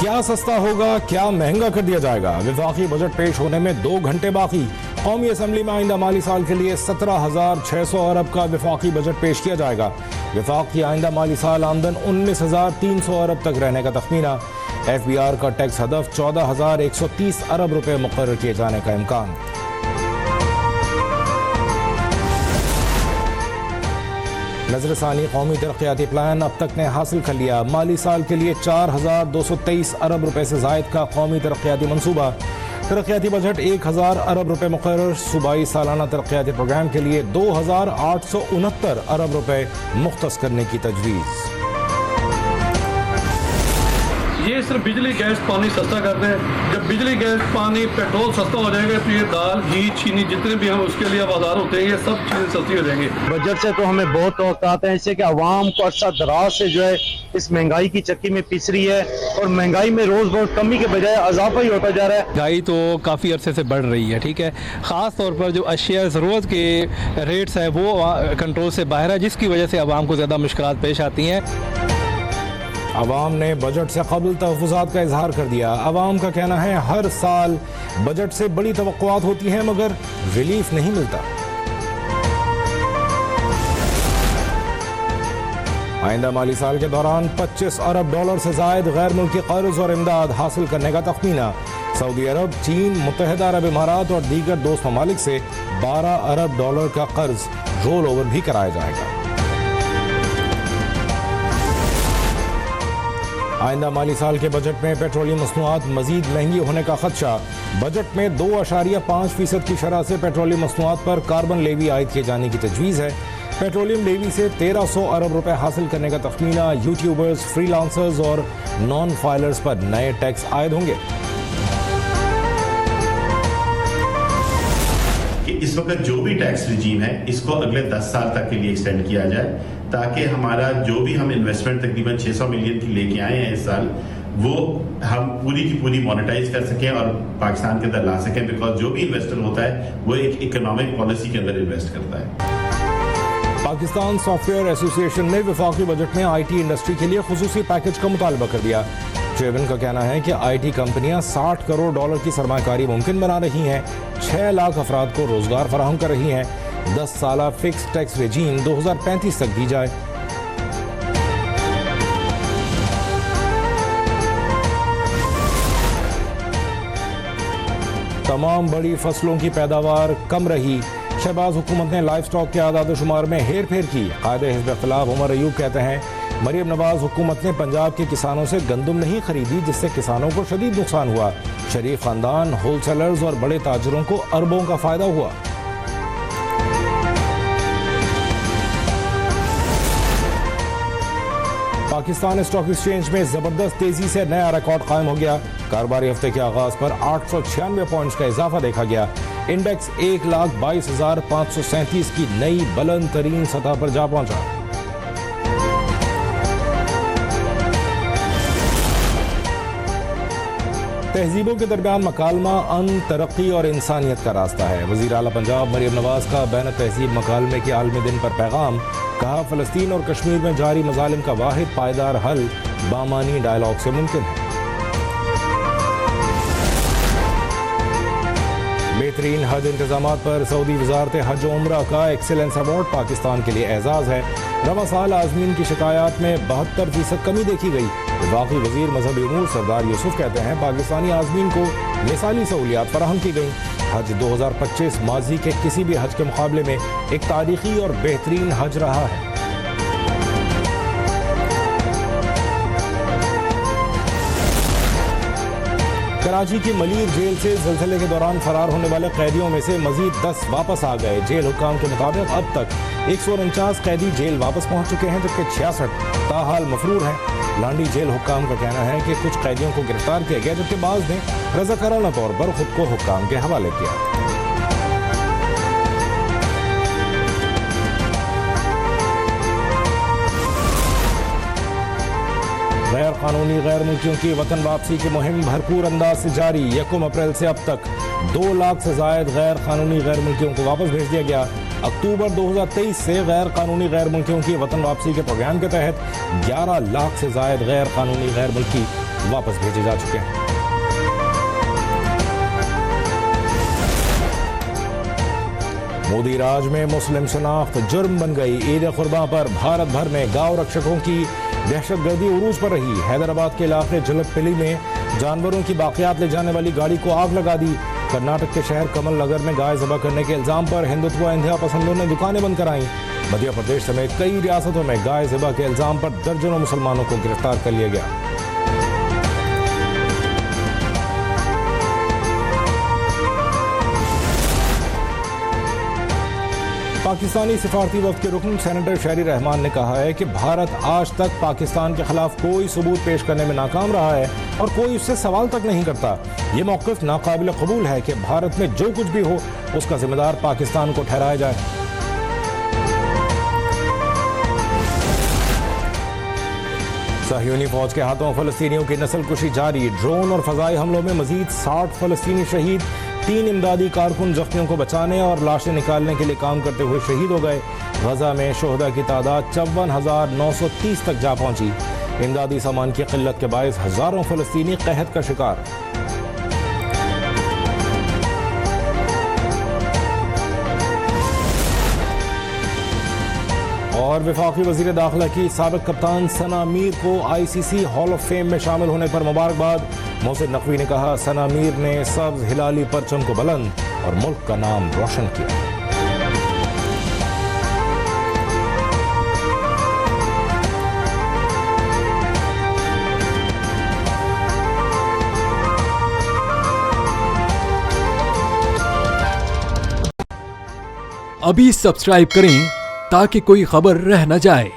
क्या सस्ता होगा, क्या महंगा कर दिया जाएगा? वफाकी बजट पेश होने में 2 घंटे बाकी। कौमी असम्बली में आइंदा माली साल के लिए 17,600 अरब का वफाकी बजट पेश किया जाएगा। वफाक की आइंदा माली साल आमदन 19,300 अरब तक रहने का तखमीना। FBR का टैक्स हदफ 14,130 अरब रुपए मुकर्रर किए जाने का इम्कान। नजरसानी कौमी तरक्याती प्लान अब तक ने हासिल कर लिया। माली साल के लिए 4,223 अरब रुपए से जायद का कौमी तरक्याती मनसूबा। तरक्याती बजट 1,000 अरब रुपए मुकर्रर। सूबाई सालाना तरक्याती प्रोग्राम के लिए 2,869 अरब रुपए मुख्तस करने की तजवीज़। ये सिर्फ बिजली गैस पानी सस्ता करते हैं। जब बिजली गैस पानी पेट्रोल सस्ता हो जाएगा तो ये दाल घी चीनी जितने भी हम उसके लिए बाजार होते हैं ये सब चीज़ें सस्ती हो जाएंगी। बजट से तो हमें बहुत तवक्कात है, इससे कि आवाम को अरसा दराज से जो है इस महंगाई की चक्की में पिस रही है और महंगाई में रोज रोज कमी के बजाय इजाफा ही होता जा रहा है। महंगाई तो काफ़ी अरसे से बढ़ रही है, ठीक है। ख़ास तौर पर जो अशिया ज़रूरत के रेट्स है वो कंट्रोल से बाहर है, जिसकी वजह से आवाम को ज़्यादा मुश्किलात पेश आती हैं। अवाम ने बजट से कबल तहफ़्फ़ुज़ात का इजहार कर दिया। अवाम का कहना है हर साल बजट से बड़ी तवक्कुआत होती हैं मगर रिलीफ नहीं मिलता। आइंदा माली साल के दौरान 25 अरब डॉलर से जायद गैर मुल्की कर्ज और इमदाद हासिल करने का तखमीना। सऊदी अरब, चीन, मुत्तहिदा अरब इमारात और दीगर दोस्त ममालिक से 12 अरब डॉलर का कर्ज रोल ओवर भी कराया जाएगा। आइंदा माली साल के बजट में पेट्रोलियम मसनूआत मजीद महंगी होने का खदशा। बजट में 2.5% की शरह से पेट्रोलियम मसनूआत पर कार्बन लेवी आयद किए जाने की तजवीज़ है। पेट्रोलियम लेवी से 1,300 अरब रुपए हासिल करने का तखमीना। यूट्यूबर्स, फ्रीलांसर्स और नॉन फाइलर्स पर नए टैक्स आयद होंगे। इस वक्त जो भी टैक्स रिजीम है इसको अगले 10 साल तक के लिए एक्सटेंड किया जाए ताकि हमारा जो भी हम इन्वेस्टमेंट तकरीबन 600 मिलियन की लेके आए हैं इस साल वो हम पूरी की पूरी मोनेटाइज कर सकें और पाकिस्तान के अंदर ला सकें। बिकॉज जो भी इन्वेस्टर होता है वो एक इकोनॉमिक पॉलिसी के अंदर इन्वेस्ट करता है। पाकिस्तान सॉफ्टवेयर एसोसिएशन ने वफाकी बजट में IT इंडस्ट्री के लिए खुसूसी पैकेज का मुतालबा कर दिया। चेयरमैन का कहना है कि IT कंपनियां 60 करोड़ डॉलर की सरमाकारी मुमकिन बना रही हैं, 6 लाख अफराद को रोजगार फराहम कर रही हैं। 10 साला फिक्स टैक्स रेजीम 2035 तक दी जाए। तमाम बड़ी फसलों की पैदावार कम रही। शहबाज हुकूमत ने लाइफ स्टॉक के आदाद शुमार में हेर फेर की। कायदे हिज़्ब इख्तिलाफ उमर अयूब कहते हैं मरियम नवाज हुकूमत ने पंजाब के किसानों से गंदम नहीं खरीदी जिससे किसानों को शदीद नुकसान हुआ। शरीफ खानदान, होलसेलर्स और बड़े ताजरों को अरबों का फायदा हुआ। पाकिस्तान स्टॉक एक्सचेंज में जबरदस्त तेजी से नया रिकॉर्ड कायम हो गया। कारोबारी हफ्ते के आगाज पर 896 पॉइंट्स का इजाफा देखा गया। इंडेक्स 1,22,537 की नई बुलंद तरीन सतह पर जा पहुंचा। तहजीबों के दरमियान मकालमा अमन, तरक्की और इंसानियत का रास्ता है। वज़ीर आला पंजाब मरियम नवाज का बैन तहजीब मकालमे के आलमी दिन पर पैगाम। कहा फ़लस्तीन और कश्मीर में जारी मज़ालिम का वाहिद पायदार हल बामानी डायलॉग से मुमकिन है। बेहतरीन हज इंतजामात पर सऊदी वजारत हज उम्रा का एक्सीलेंस अवार्ड पाकिस्तान के लिए एजाज़ है। रवा साल आज़मीन की शिकायत में 72% कमी देखी गई। वफाकी वज़ीर मजहबी उमूर सरदार यूसुफ कहते हैं पाकिस्तानी आज़मीन को मिसाली सहूलियात फराहम की गई। हज 2025 माजी के किसी भी हज के मुकाबले में एक तारीखी और बेहतरीन हज रहा है। कराची की मलीर जेल से ज़लज़ले के दौरान फरार होने वाले कैदियों में से मजीद 10 वापस आ गए। जेल हुक्काम के मुताबिक अब तक 149 कैदी जेल वापस पहुंच चुके हैं जबकि 66 ताहाल मफरूर हैं। लांडी जेल हुक्काम का कहना है कि कुछ कैदियों को गिरफ्तार किया गया जबकि बाज़ ने रज़ाकाराना तौर पर खुद को हुक्काम के हवाले किया। गैर कानूनी गैर मुल्कियों की वतन वापसी की मुहिम भरपूर अंदाज से जारी। 1 अप्रैल से अब तक 2 लाख से जायद गैर कानूनी गैर मुल्कियों को वापस भेज दिया गया। अक्टूबर 2023 से गैर कानूनी गैर मुल्कियों की वतन वापसी के प्रोग्राम के तहत 11 लाख से जायद गैर कानूनी गैर मुल्की वापस भेजे जा चुके हैं। मोदी राज में मुस्लिम शनाख्त जुर्म बन गई। ईद कुर्बां पर भारत भर में गांव रक्षकों की दहशतगर्दी उरूज पर रही। हैदराबाद के इलाके झलकपिली में जानवरों की बाकियात ले जाने वाली गाड़ी को आग लगा दी। कर्नाटक के शहर कमल नगर में गाय ज़बह करने के इल्जाम पर हिंदुत्व इंतहा पसंदों ने दुकानें बंद कराईं। मध्य प्रदेश समेत कई रियासतों में गाय ज़बह के इल्जाम पर दर्जनों मुसलमानों को गिरफ्तार कर लिया गया। पाकिस्तानी सिफारती वफ्द के रुकन सेनेटर शहरी रहमान ने कहा है कि भारत आज तक पाकिस्तान के खिलाफ कोई सबूत पेश करने में नाकाम रहा है और कोई उससे सवाल तक नहीं करता। ये मौक़िफ़ नाकाबिल कबूल है कि भारत में जो कुछ भी हो उसका जिम्मेदार पाकिस्तान को ठहराया जाए। सहयूनी फौज के हाथों फलस्तीनियों की नस्लकुशी जारी। ड्रोन और फजाई हमलों में मजीद 60 फलस्तीनी शहीद। 3 इमदादी कारकुन जख्मियों को बचाने और लाशें निकालने के लिए काम करते हुए शहीद हो गए। गजा में शोहदा की तादाद 54,930 तक जा पहुंची। इमदादी सामान की किल्लत के बायस हजारों फलस्तीनी कहत का शिकार। और वफाकी वज़ीर दाखिला की साबिक़ कप्तान सना मीर को ICC हॉल ऑफ फेम में शामिल होने पर मुबारकबाद। मोहसिन नकवी ने कहा, सना मीर ने सब्ज़ हिलाली परचम को बुलंद और मुल्क का नाम रोशन किया। अभी सब्सक्राइब करें ताकि कोई खबर रह न जाए।